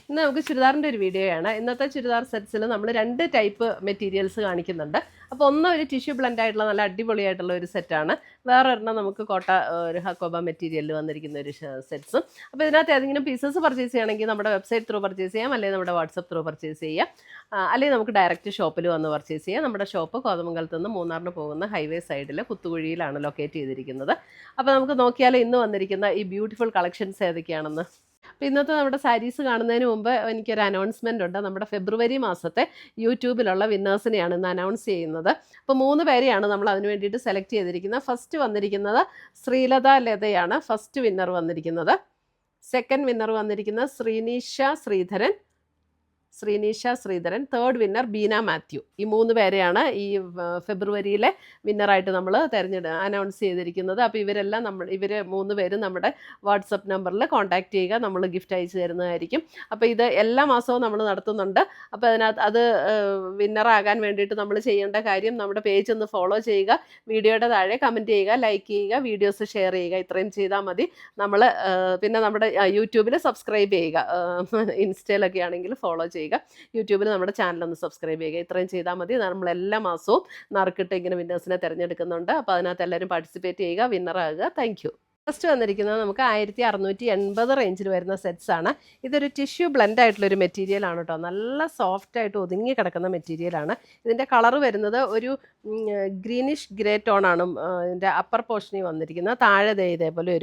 ഇന്ന് നമുക്ക് ചുരിദാറിൻ്റെ ഒരു വീഡിയോയാണ്. ഇന്നത്തെ ചുരിദാർ സെറ്റ്സിൽ നമ്മൾ 2 ടൈപ്പ് മെറ്റീരിയൽസ് കാണിക്കുന്നുണ്ട്. അപ്പോൾ ഒന്ന് ഒരു ടിഷ്യൂ ബ്ലെൻഡ് ആയിട്ടുള്ള നല്ല അടിപൊളിയായിട്ടുള്ള ഒരു സെറ്റാണ്. വേറെ ഒരെണ്ണം നമുക്ക് കോട്ട ഒരു ഹക്കോബ മെറ്റീരിയലിൽ വന്നിരിക്കുന്ന ഒരു സെറ്റ്സും. അപ്പോൾ ഇതിനകത്ത് ഏതെങ്കിലും പീസസ് പർച്ചേസ് ചെയ്യണമെങ്കിൽ നമ്മുടെ വെബ്സൈറ്റ് ത്രൂ പർച്ചേസ് ചെയ്യാം, അല്ലെങ്കിൽ നമ്മുടെ വാട്സപ്പ് ത്രൂ പർച്ചേസ് ചെയ്യാം, അല്ലെങ്കിൽ നമുക്ക് ഡയറക്റ്റ് ഷോപ്പിൽ വന്ന് പർച്ചേസ് ചെയ്യാം. നമ്മുടെ ഷോപ്പ് കോതമംഗലത്ത് നിന്ന് മൂന്നാറിന് പോകുന്ന ഹൈവേ സൈഡിൽ കുത്തുകുഴിയിലാണ് ലൊക്കേറ്റ് ചെയ്തിരിക്കുന്നത്. അപ്പോൾ നമുക്ക് നോക്കിയാൽ ഇന്ന് വന്നിരിക്കുന്ന ഈ ബ്യൂട്ടിഫുൾ കളക്ഷൻസ് ഏതൊക്കെയാണെന്ന്. അപ്പോൾ ഇന്നത്തെ നമ്മുടെ സാരീസ് കാണുന്നതിന് മുമ്പ് എനിക്കൊരു അനൗൺസ്മെൻ്റ് ഉണ്ട്. നമ്മുടെ ഫെബ്രുവരി മാസത്തെ യൂട്യൂബിലുള്ള വിന്നേഴ്സിനെയാണ് ഇന്ന് അനൗൺസ് ചെയ്യുന്നത്. അപ്പോൾ 3 പേരെയാണ് നമ്മൾ അതിന് വേണ്ടിയിട്ട് സെലക്ട് ചെയ്തിരിക്കുന്നത്. ഫസ്റ്റ് വന്നിരിക്കുന്നത് ശ്രീലത ലതയാണ് ഫസ്റ്റ് വിന്നർ വന്നിരിക്കുന്നത്. സെക്കൻഡ് വിന്നർ വന്നിരിക്കുന്നത് ശ്രീനീഷ ശ്രീധരൻ. Third winner Beena Mathew. ഈ 3 പേരെയാണ് ഈ ഫെബ്രുവരിയിലെ വിന്നറായിട്ട് നമ്മൾ അനൗൺസ് ചെയ്തിരിക്കുന്നത്. അപ്പോൾ ഇവർ 3 പേരും നമ്മുടെ വാട്സപ്പ് നമ്പറിൽ കോൺടാക്റ്റ് ചെയ്യുക, നമ്മൾ ഗിഫ്റ്റ് അയച്ചു തരുന്നതായിരിക്കും. അപ്പോൾ ഇത് എല്ലാ മാസവും നമ്മൾ നടത്തുന്നുണ്ട്. അപ്പോൾ അതിനകത്ത് അത് വിന്നറാകാൻ വേണ്ടിയിട്ട് നമ്മൾ ചെയ്യേണ്ട കാര്യം നമ്മുടെ പേജ് ഒന്ന് ഫോളോ ചെയ്യുക, വീഡിയോയുടെ താഴെ കമൻറ്റ് ചെയ്യുക, ലൈക്ക് ചെയ്യുക, വീഡിയോസ് ഷെയർ ചെയ്യുക. ഇത്രയും ചെയ്താൽ മതി. നമ്മൾ പിന്നെ നമ്മുടെ യൂട്യൂബിൽ സബ്സ്ക്രൈബ് ചെയ്യുക, ഇൻസ്റ്റയിലൊക്കെ ആണെങ്കിൽ ഫോളോ ചെയ്യുക, യൂട്യൂബിൽ നമ്മുടെ ചാനലൊന്ന് സബ്സ്ക്രൈബ് ചെയ്യുക. ഇത്രയും ചെയ്താൽ മതി. നമ്മൾ എല്ലാ മാസവും നറുക്കിട്ട് ഇങ്ങനെ വിന്നേഴ്സിനെ തിരഞ്ഞെടുക്കുന്നുണ്ട്. അപ്പോൾ അതിനകത്ത് എല്ലാവരും പാർട്ടിസിപ്പേറ്റ് ചെയ്യുക, വിന്നറാകുക. Thank you. ഫസ്റ്റ് വന്നിരിക്കുന്നത് നമുക്ക് 1680 റേഞ്ചിൽ വരുന്ന സെറ്റ്സാണ്. ഇതൊരു ടിഷ്യൂ ബ്ലെൻഡ് ആയിട്ടുള്ളൊരു മെറ്റീരിയലാണ് കേട്ടോ. നല്ല സോഫ്റ്റായിട്ട് ഒതുങ്ങി കിടക്കുന്ന മെറ്റീരിയലാണ്. ഇതിൻ്റെ കളറ് വരുന്നത് ഒരു ഗ്രീനിഷ് ഗ്രേ ടോണാണ് ഇതിൻ്റെ അപ്പർ പോർഷനിൽ വന്നിരിക്കുന്നത്. താഴെ ഇതേപോലെ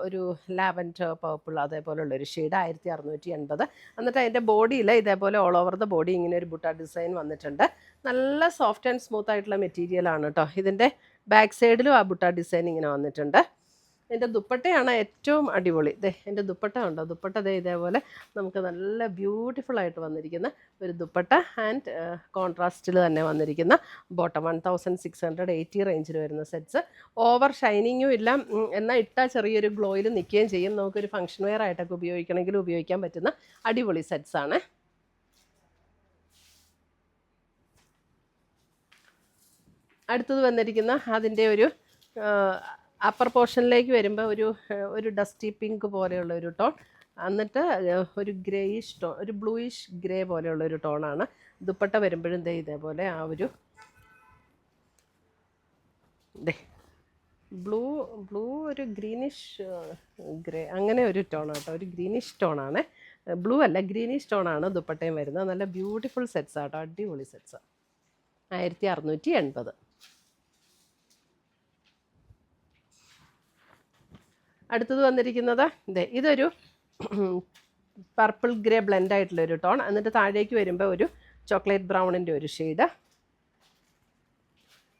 ഒരു ലാവൻഡർ പർപ്പിൾ അതേപോലെയുള്ളൊരു ഷെയ്ഡ് 1680. എന്നിട്ട് അതിൻ്റെ ബോഡിയിൽ ഇതേപോലെ ഓൾ ഓവർ ദ ബോഡി ഇങ്ങനെ ഒരു ബുട്ട ഡിസൈൻ വന്നിട്ടുണ്ട്. നല്ല സോഫ്റ്റ് ആൻഡ് സ്മൂത്ത് ആയിട്ടുള്ള മെറ്റീരിയലാണ് കേട്ടോ. ഇതിൻ്റെ ബാക്ക് സൈഡിലും ആ ബുട്ട ഡിസൈൻ ഇങ്ങനെ വന്നിട്ടുണ്ട്. എൻ്റെ ദുപ്പട്ടയാണ് ഏറ്റവും അടിപൊളി. എൻ്റെ ദുപ്പട്ട ഉണ്ടോ, ദുപ്പട്ട ഇതേപോലെ നമുക്ക് നല്ല ബ്യൂട്ടിഫുൾ ആയിട്ട് വന്നിരിക്കുന്ന ഒരു ദുപ്പട്ട ആൻഡ് കോൺട്രാസ്റ്റിൽ തന്നെ വന്നിരിക്കുന്ന ബോട്ടം. 1680 റേഞ്ചിൽ വരുന്ന സെറ്റ്സ്. ഓവർ ഷൈനിങ്ങും ഇല്ല, എന്നാൽ ഇട്ടാൽ ചെറിയൊരു ഗ്ലോയിൽ നിൽക്കുകയും ചെയ്യും. നമുക്കൊരു ഫംഗ്ഷൻ വെയർ ആയിട്ടൊക്കെ ഉപയോഗിക്കണമെങ്കിൽ ഉപയോഗിക്കാൻ പറ്റുന്ന അടിപൊളി സെറ്റ്സാണ്. അടുത്തത് വന്നിരിക്കുന്ന അതിൻ്റെ ഒരു അപ്പർ പോർഷനിലേക്ക് വരുമ്പോൾ ഒരു ഡസ്റ്റി പിങ്ക് പോലെയുള്ള ഒരു ടോൺ, എന്നിട്ട് ഒരു ഗ്രേയിഷ് ടോൺ, ഒരു ബ്ലൂയിഷ് ഗ്രേ പോലെയുള്ള ഒരു ടോണാണ്. ദുപ്പട്ട വരുമ്പോഴും ഇതേപോലെ ആ ഒരു ബ്ലൂ ഒരു ഗ്രീനിഷ് ഗ്രേ അങ്ങനെ ഒരു ടോണാണ് കേട്ടോ. ഒരു ഗ്രീനിഷ് ടോണാണ്, ബ്ലൂ അല്ല ഗ്രീനിഷ് ടോണാണ് ദുപ്പട്ടയും വരുന്നത്. നല്ല ബ്യൂട്ടിഫുൾ സെറ്റ്സാണ് കേട്ടോ, അടിപൊളി സെറ്റ്സാണ്. 1680. അടുത്തത് വന്നിരിക്കുന്നത് ഇതൊരു പർപ്പിൾ ഗ്രേ ബ്ലെൻഡ് ആയിട്ടുള്ളൊരു ടോൺ, എന്നിട്ട് താഴേക്ക് വരുമ്പോൾ ഒരു ചോക്ലേറ്റ് ബ്രൗണിൻ്റെ ഒരു ഷെയ്ഡ്,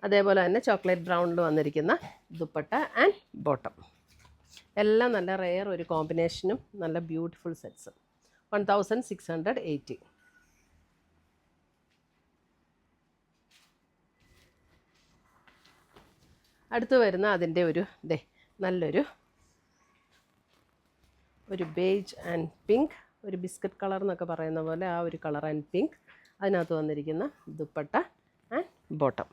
അതേപോലെ തന്നെ ചോക്ലേറ്റ് ബ്രൗണിൽ വന്നിരിക്കുന്ന ദുപ്പട്ട ആൻഡ് ബോട്ടം. എല്ലാം നല്ല റെയർ ഒരു കോമ്പിനേഷനും നല്ല ബ്യൂട്ടിഫുൾ സെറ്റ്സ്. 1680. അടുത്ത് വരുന്ന അതിൻ്റെ നല്ലൊരു ബേജ് ആൻഡ് പിങ്ക്, ഒരു ബിസ്ക്കറ്റ് കളർ എന്നൊക്കെ പറയുന്ന പോലെ ആ ഒരു കളർ ആൻഡ് പിങ്ക്. അതിനകത്ത് വന്നിരിക്കുന്ന ദുപ്പട്ട ആൻഡ് ബോട്ടം.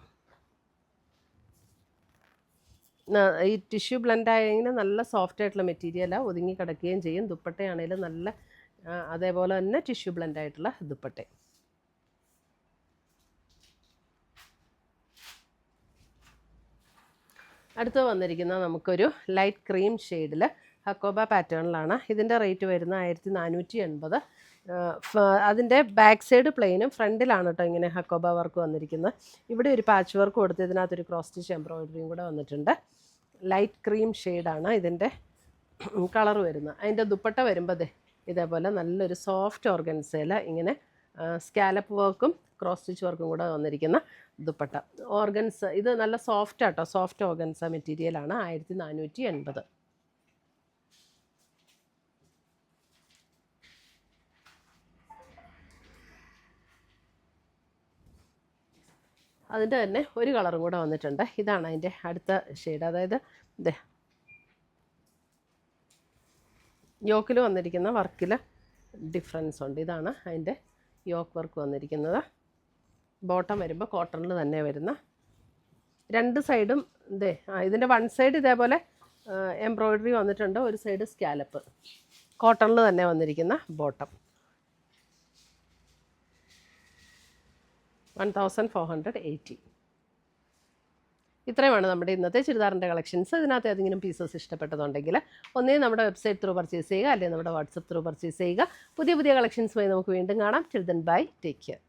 ഈ ടിഷ്യൂ ബ്ലെൻഡ് ആയെങ്കിൽ നല്ല സോഫ്റ്റ് ആയിട്ടുള്ള മെറ്റീരിയലാണ്, ഒതുങ്ങി കിടക്കുകയും ചെയ്യും. ദുപ്പട്ടയാണെങ്കിലും നല്ല അതേപോലെ തന്നെ ടിഷ്യൂ ബ്ലെൻഡ് ആയിട്ടുള്ള ദുപ്പട്ട. അടുത്ത് വന്നിരിക്കുന്ന നമുക്കൊരു ലൈറ്റ് ക്രീം ഷെയ്ഡിൽ ഹക്കോബ പാറ്റേണിലാണ്. ഇതിൻ്റെ റേറ്റ് വരുന്നത് 1480. അതിൻ്റെ ബാക്ക് സൈഡ് പ്ലെയിനും ഫ്രണ്ടിലാണ് കേട്ടോ ഇങ്ങനെ ഹക്കോബ വർക്ക് വന്നിരിക്കുന്നത്. ഇവിടെ ഒരു പാച്ച് വർക്ക് കൊടുത്ത് ഇതിനകത്തൊരു ക്രോസ് സ്റ്റിച്ച് എംബ്രോയിഡറിയും കൂടെ വന്നിട്ടുണ്ട്. ലൈറ്റ് ക്രീം ഷെയ്ഡാണ് ഇതിൻ്റെ കളർ വരുന്നത്. അതിൻ്റെ ദുപ്പട്ട വരുമ്പോൾ ഇതേപോലെ നല്ലൊരു സോഫ്റ്റ് ഓർഗൻസയിൽ ഇങ്ങനെ സ്കാലപ്പ് വർക്കും ക്രോസ് സ്റ്റിച്ച് വർക്കും കൂടെ വന്നിരിക്കുന്ന ദുപ്പട്ട. ഓർഗൻസ് ഇത് നല്ല സോഫ്റ്റ് ആട്ടോ, സോഫ്റ്റ് ഓർഗൻസ മെറ്റീരിയലാണ്. 1480. അതിൻ്റെ തന്നെ ഒരു കളറും കൂടെ വന്നിട്ടുണ്ട്. ഇതാണ് അതിൻ്റെ അടുത്ത ഷെയ്ഡ്. അതായത് യോക്കിൽ വന്നിരിക്കുന്ന വർക്കിൽ ഡിഫറൻസ് ഉണ്ട്. ഇതാണ് അതിൻ്റെ യോക്ക് വർക്ക് വന്നിരിക്കുന്നത്. ബോട്ടം വരുമ്പോൾ കോട്ടണിൽ തന്നെ വരുന്ന 2 സൈഡും ഇതിൻ്റെ 1 സൈഡ് ഇതേപോലെ എംബ്രോയിഡറി വന്നിട്ടുണ്ട്, ഒരു സൈഡ് സ്കാലപ്പ്. കോട്ടണിൽ തന്നെ വന്നിരിക്കുന്ന ബോട്ടം 1480. ഇത്രയുമാണ് നമ്മുടെ ഇന്നത്തെ ചുരിദാറിൻ്റെ കളക്ഷൻസ്. ഇതിനകത്ത് ഏതെങ്കിലും പീസസ് ഇഷ്ടപ്പെട്ടതുണ്ടെങ്കിൽ ഒന്നേ നമ്മുടെ വെബ്സൈറ്റ് ത്രൂ പർച്ചേസ് ചെയ്യുക, അല്ലെങ്കിൽ നമ്മുടെ വാട്സപ്പ് ത്രൂ പർച്ചേസ് ചെയ്യുക. പുതിയ പുതിയ കളക്ഷൻസുമായി നമുക്ക് വീണ്ടും കാണാം. Till then bye, take care.